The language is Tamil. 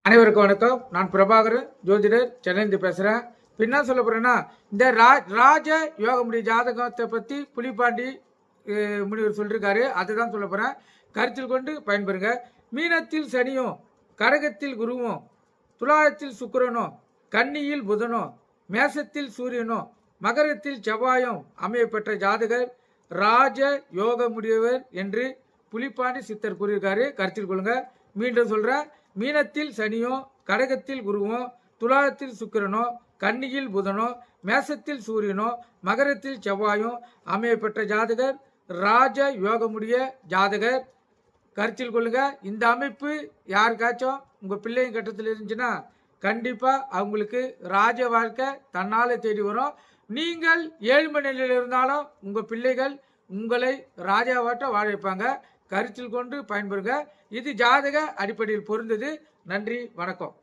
அனைவருக்கும் வணக்கம். நான் பிரபாகரன், ஜோதிடர், சென்னையிலிருந்து பேசுகிறேன். இப்போ என்ன சொல்ல போகிறேன்னா, இந்த ராஜ யோகமுடைய ஜாதகத்தை பற்றி புலிப்பாண்டி முனிவர் சொல்லியிருக்காரு. அதுதான் சொல்ல போகிறேன். கருத்தில் கொண்டு பயன்பெறுங்க. மீனத்தில் சனியும், கடகத்தில் குருவும், துலாயத்தில் சுக்கிரனும், கன்னியில் புதனும், மேசத்தில் சூரியனும், மகரத்தில் செவ்வாயும் அமையப்பெற்ற ஜாதகர் ராஜ யோகமுடையவர் என்று புலிப்பாண்டி சித்தர் கூறியிருக்காரு. கருத்தில் கொள்ளுங்க. மீண்டும் சொல்கிறேன். மீனத்தில் சனியும், கடகத்தில் குருவும், துலாயத்தில் சுக்கிரனோ, கன்னியில் புதனோ, மேசத்தில் சூரியனோ, மகரத்தில் செவ்வாயும் அமையப்பெற்ற ஜாதகர் ராஜ யோகமுடைய ஜாதகர். கருத்தில் கொள்ளுங்க. இந்த அமைப்பு யாருக்காச்சும் உங்கள் பிள்ளைங்க கட்டத்தில் இருந்துச்சுன்னா கண்டிப்பாக அவங்களுக்கு ராஜ வாழ்க்கை தன்னால் தேடி வரும். நீங்கள் ஏழ்மை நிலையில் இருந்தாலும் உங்கள் பிள்ளைகள் உங்களை ராஜாவாட்ட வாழ வைப்பாங்க. கருத்தில் கொண்டு பயன்பெறுங்க. இது ஜாதக அடிப்படையில் பொருந்தது. நன்றி, வணக்கம்.